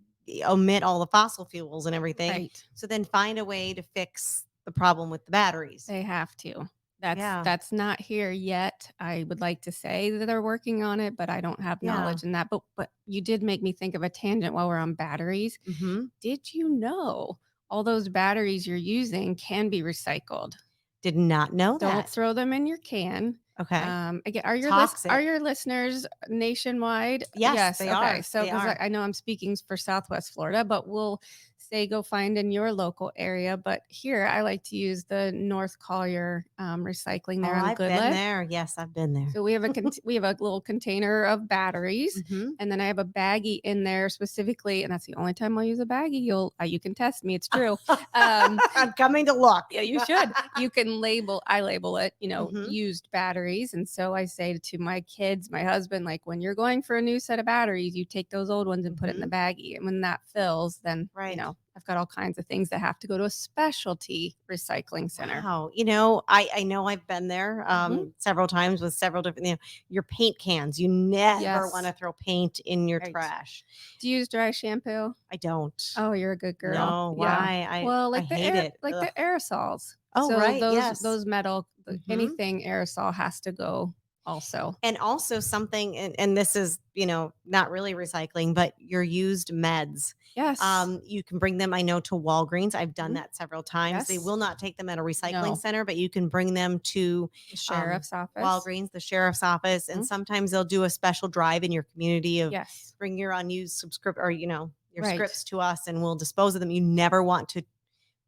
omit all the fossil fuels and everything. Right. So then find a way to fix the problem with the batteries. They have to. That's Yeah. that's not here yet. I would like to say that they're working on it, but I don't have Yeah. knowledge in that. But you did make me think of a tangent while we're on batteries. Hmm. Did you know all those batteries you're using can be recycled? Did not know Don't that. throw them in your can. Okay. Again, are Toxic. your listeners nationwide? Yes, Yes. they Okay. are. So They because are. I know I'm speaking for Southwest Florida, but we'll say go find in your local area. But here, I like to use the North Collier recycling Oh, there on I've been Goodlet. there. Yes, I've been there. So we have a little container of batteries, Mhm. and then I have a baggie in there specifically, and that's the only time I'll use a baggie. You can test me, it's true. Um, I'm coming to look. yeah, you should. You can I label it, Mhm. used batteries. And so I say to my kids, my husband, like when you're going for a new set of batteries, you take those old ones and put it in the Mhm. baggie. And when that fills, then, Right. I've got all kinds of things that have to go to a specialty recycling center. Wow. I know I've been there Mhm. several times with several different, your paint cans. You never want Yes. to throw paint in your Right. trash. Do you use dry shampoo? I don't. Oh, you're a good girl. No, Yeah. why? Well, I hate it. like Ugh. the aerosols. Oh, So right. Yes. those metal Mhm. anything aerosol has to go also. And also something, and this is, not really recycling, but your used meds. Yes. You can bring them, I know, to Walgreens. I've done Mhm. that several times. They Yes. will not take them at a recycling No. center, but you can bring them to The sheriff's office. Walgreens, the sheriff's office, and Mhm. sometimes they'll do a special drive in your community of Yes. bring your unused subscript or your Right. scripts to us, and we'll dispose of them. You never want to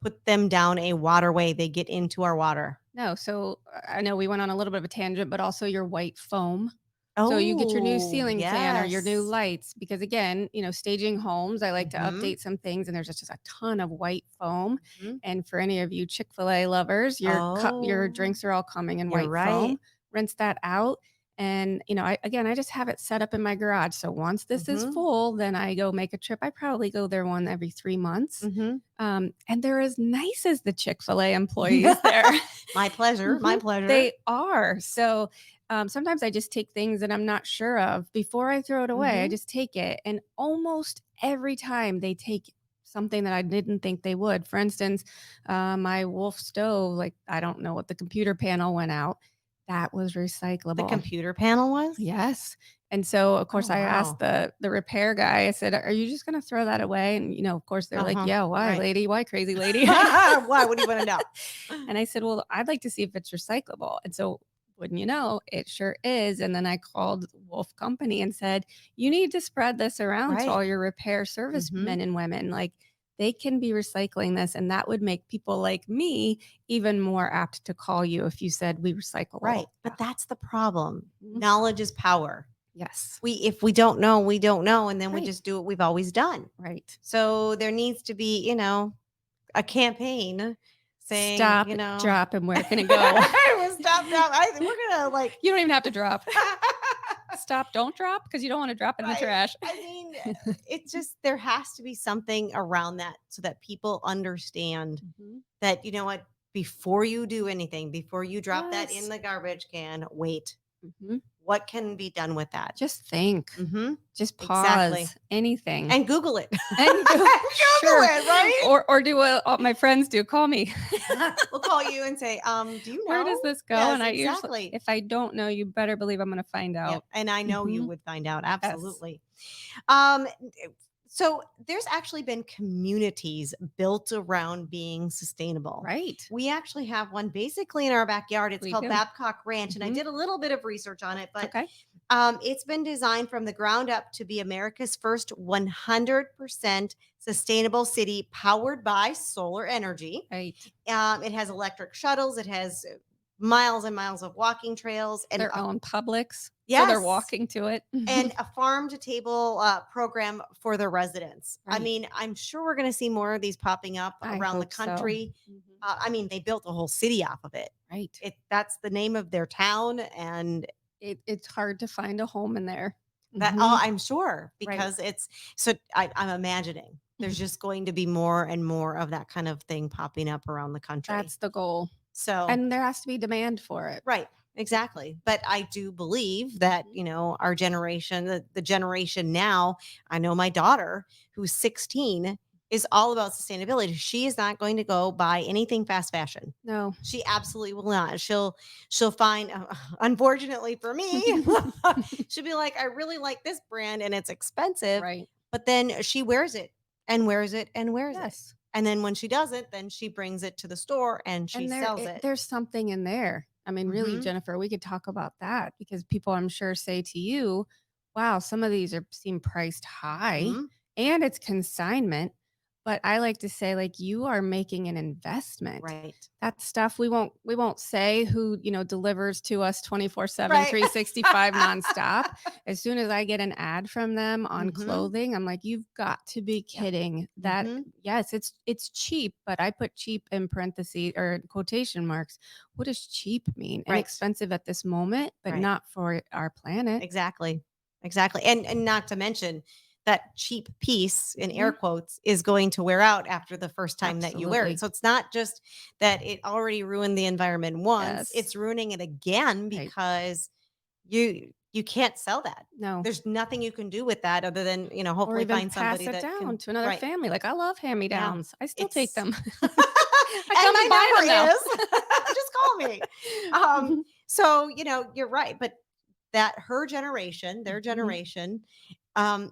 put them down a waterway. They get into our water. No, so I know we went on a little bit of a tangent, but also your white foam. So you get your new Oh, ceiling fan or your new yes. lights because again, staging homes, I like to Mhm. update some things and there's just a ton of white foam. Mhm. And for any of you Chick-fil-A lovers, your Oh, drinks are all coming in you're white right. foam. Rinse that out. And I just have it set up in my garage. So once this is Mhm. full, then I go make a trip. I probably go there one every 3 months. Mhm. And they're as nice as the Chick-fil-A employees there. My pleasure, my Mhm. pleasure. They are. So, sometimes I just take things that I'm not sure of before I throw it away. I Mhm. just take it, and almost every time they take something that I didn't think they would. For instance, my Wolf stove, like I don't know what the computer panel went out. That was The recyclable. computer panel was? Yes. And so, of Oh, course, I asked wow. the repair guy. I said, "Are you just going to throw that away?" And of course, they're like, Uh-huh. "Yeah, why, Right. lady? Why, crazy lady?" Why? What do you wanna know? And I said, "Well, I'd like to see if it's recyclable." And so, wouldn't you know, it sure is. And then I called Wolf Company and said, "You need to spread this around to Right. all your repair service Mhm. men and women. Like they can be recycling this, and that would make people like me even more apt to call you if you said we recycle Right. all But stuff." that's the problem. Mhm. Knowledge is power. Yes. If we don't know, we don't know, and then we Right. just do what we've always done. Right. So there needs to be, a campaign saying, Stop, drop, and where can it go? "We'll stop now. We're gonna like." You don't even have to drop. Stop, don't drop because you don't want to drop it in the Right. trash. I mean, it's just there has to be something around that so that people understand Mhm. that, what, before you do anything, before you drop that in Yes. the garbage can, wait, Mhm. what can be done with that? Just think. Mhm. Just Exactly. pause. Anything. And Google it. And Google go sure. it, right? Or do what all my friends do, call me. We'll call you and say, "Do you Where know?" does this go? Yes, And I usually exactly. if I don't know, you better believe I'm gonna find Yep. out. And I know you Mhm. would find out. Yes. Absolutely. Um, so there's actually been communities built around being sustainable. Right. We actually have one basically in our backyard. It's We called do. Babcock Ranch, and I Mhm. did a little bit of research on it, but Okay. it's been designed from the ground up to be America's first 100% sustainable city powered by solar energy. Right. It has electric shuttles. It has miles and miles of walking trails, and Their own Publix, so they're yes, walking to it. and a farm to table program for the residents. I Right. mean, I'm sure we're going to see more of these popping up I around the hope so. country. Mhm. I mean, they built a whole city off of it. Right. That's the name of their town, and It's hard to find a home in there. that Mhm. I'm sure Right. because it's so. I'm imagining there's just going to be more and more of that kind of thing popping up around the country. That's the goal. So And there has to be demand for it. right, exactly. But I do believe that, Mhm. our generation, the generation now, I know my daughter who's 16 is all about sustainability. She is not going to go buy anything fast fashion. No. She absolutely will not. She'll find unfortunately for me, she'll be like, I really like this brand and it's expensive, Right. but then she wears it and wears it and wears it. Yes. And then when she doesn't, then she brings it to the store and she And sells it. there's something in there. I mean, really, Mhm. Jennifer, we could talk about that because people, I'm sure, say to you, "Wow, some of these seem priced high, Mhm. and it's consignment." But I like to say, like, you are making an investment. Right. That stuff we won't say who, delivers to us 24/7, Right. 365 nonstop. As soon as I get an ad from them on Mhm. clothing, I'm like, "You've got to be Yep. kidding." That Mhm. yes, it's cheap, but I put cheap in parentheses or in quotation marks. What does cheap mean? Right. Inexpensive at this moment, but Right. not for our planet. Exactly. Exactly. And not to mention that cheap piece in air Mhm. quotes is going to wear out after the first time that you wear it. Absolutely. So it's not just that it already ruined the environment once, Yes. it's ruining it again Right. because you can't sell that. No. There's nothing you can do with that other than, Or hopefully even find pass somebody it that down can. to another Right. family. Like, I love Yeah. hand-me-downs. I still take It's them. and I come to my buy them number now. is just call me. Mhm. So, you're right, but that her generation, their Mhm. generation,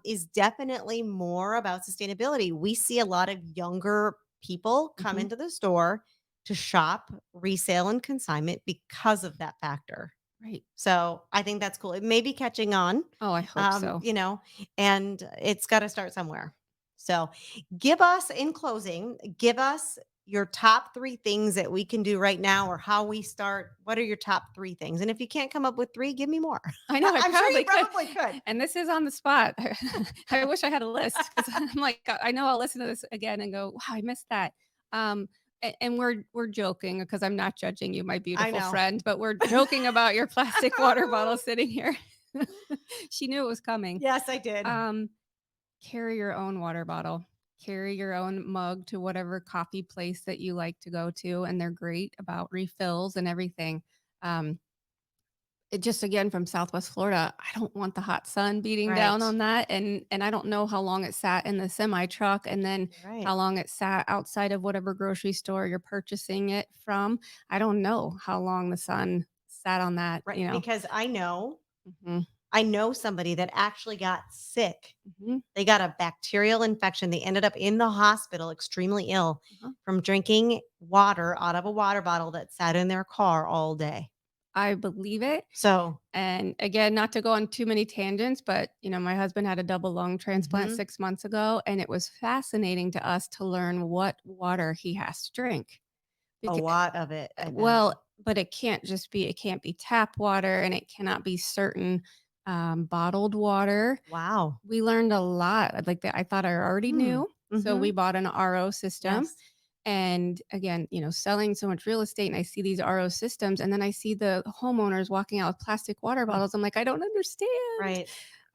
is definitely more about sustainability. We see a lot of younger people come Mhm. into the store to shop, resale, and consignment because of that factor. Right. So I think that's cool. It may be catching on, Oh, I hope um, so. you know, and it's got to start somewhere. So give us, in closing, give us your top three things that we can do right now or how we start. What are your top three things? And if you can't come up with three, give me more. I know I I'm sure you probably could. probably could. And this is on the spot. I wish I had a list because I'm like, I know I'll listen to this again and go, "Wow, I missed that." And we're joking because I'm not judging you, my I beautiful know. friend, but we're joking about your plastic water bottle sitting here. She knew it was coming. Yes, I did. Um, Carry your own water bottle. Carry your own mug to whatever coffee place that you like to go to, and they're great about refills and everything. Um, it just again from Southwest Florida, I don't want the hot sun beating down Right. on that, and I don't know how long it sat in the semi truck, and then You're right. how long it sat outside of whatever grocery store you're purchasing it from. I don't know how long the sun sat on that, Right. you know. Because Mhm, I know somebody that actually got sick. mhm, They got a bacterial infection. They ended up in the hospital extremely ill uh-huh. from drinking water out of a water bottle that sat in their car all day. I believe it. So, And again, not to go on too many tangents, but my husband had a double lung transplant mhm, 6 months ago, and it was fascinating to us to learn what water he has to drink. a Becau lot of it, I bet. well, but it can't be tap water and it cannot be certain, bottled water. Wow. We learned a lot, like, that I thought I already Hmm. knew, so we Mhm. bought an RO system, Yes. and again, selling so much real estate, and I see these RO systems, and then I see the homeowners walking out with plastic water Mm, bottles. I'm like, "I don't understand." right.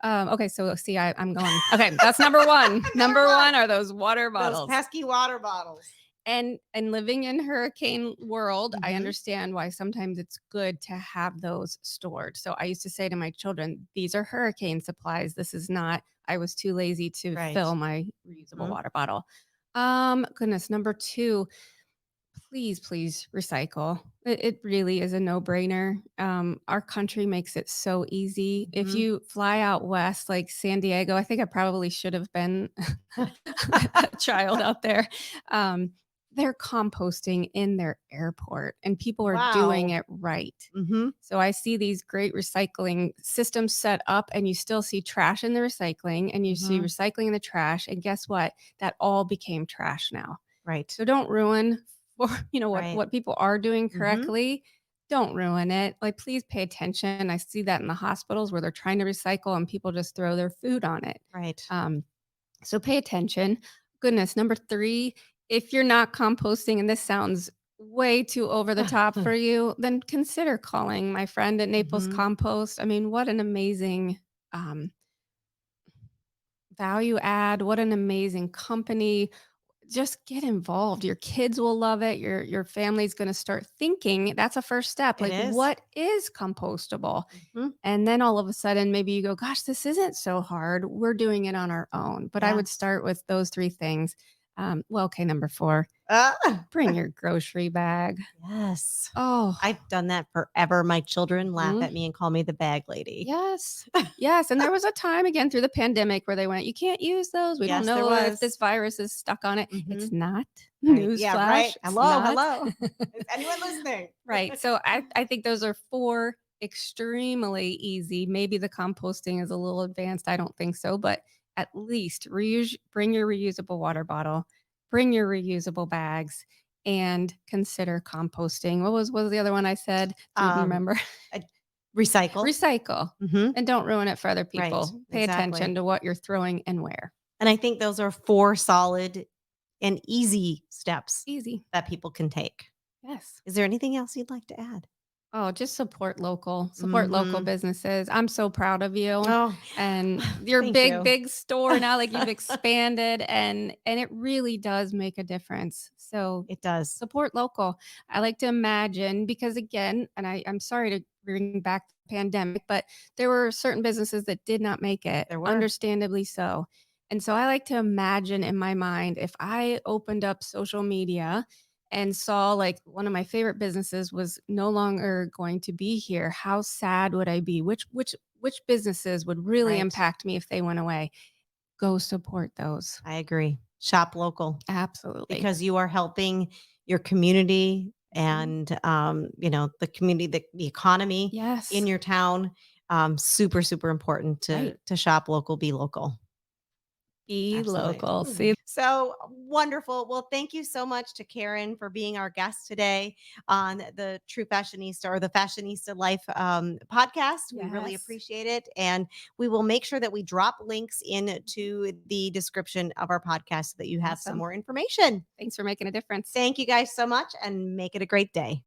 Okay, so see, I'm going okay, that's number 1. Number Number 1 1, are those water those bottles. pesky water bottles. And living in hurricane world, I Mhm. understand why sometimes it's good to have those stored. So I used to say to my children, "These are hurricane supplies. This is not." I was too lazy to Right. fill my reusable Mhm. water bottle. Goodness, number 2, please, please recycle. It really is a no-brainer. Our country makes it so easy. If Mhm. you fly out west, like San Diego, I think I probably should have been a child out there. Um, they're composting in their airport, and people are doing Wow. it right. Mhm. So I see these great recycling systems set up, and you still see trash in the recycling, and you see Mhm. recycling in the trash. And guess what? That all became trash now. Right. So don't ruin for Right. what people are doing Mhm. correctly. Don't ruin it. Like, please pay attention. I see that in the hospitals where they're trying to recycle and people just throw their food on it. Right. Um, so pay attention. Goodness, number 3, if you're not composting and this sounds way too over the top for you, then consider calling my friend at Naples Mhm. Compost. I mean, what an amazing um, value add, what an amazing company. Just get involved. Your kids will love it. Your family's going to start thinking. That's a first step. It Like, is. what is compostable? Mhm. And then all of a sudden, maybe you go, gosh, this isn't so hard. We're doing it on our own. But I Yeah. would start with those 3 things. Well, okay, number 4, Ah. bring your grocery bag. Yes. Oh, I've done that forever. My children laugh mhm. at me and call me the bag lady. Yes. Yes. And there was a time again through the pandemic where they went, you can't use those. We don't Yes, there know if this was. virus is stuck on it. It's Mhm. not. Right. Yeah, right. Newsflash. It's Hello, not. hello. Is anyone listening? Right. So I think those are 4 extremely easy. Maybe the composting is a little advanced. I don't think so, but at least bring your reusable water bottle. bring your reusable bags, and consider composting. What was the other one I said? Do you Um, remember? uh, Recycle. Recycle, Hmm. and don't ruin it for other Right. people. Pay Exactly. attention to what you're throwing and where. And I think those are 4 solid and easy steps Easy. that people can take. Yes. Is there anything else you'd like to add? Oh, just support local Mhm. businesses. I'm so proud of you Oh, and your thank big, you. big store now, like you've expanded and it really does make a difference. So It does. support local. I like to imagine because again, and I'm sorry to bring back the pandemic, but there were certain businesses that did not make it, There were. understandably so. And so I like to imagine in my mind if I opened up social media and saw like one of my favorite businesses was no longer going to be here, how sad would I be? Which businesses would really Right. impact me if they went away? Go support those. I agree. Shop local Absolutely. because you are helping your community Mhm. and, the community, the economy in Yes. your town. Super, super important Right. to shop local, be local. Be Absolutely. local. See, So wonderful. Well, thank you so much to Karen for being our guest today on the True Fashionista or the Fashionista Life podcast. We really yes. appreciate it. And we will make sure that we drop links into the description of our podcast so that you have some Awesome. more information. Thanks for making a difference. Thank you guys so much and make it a great day.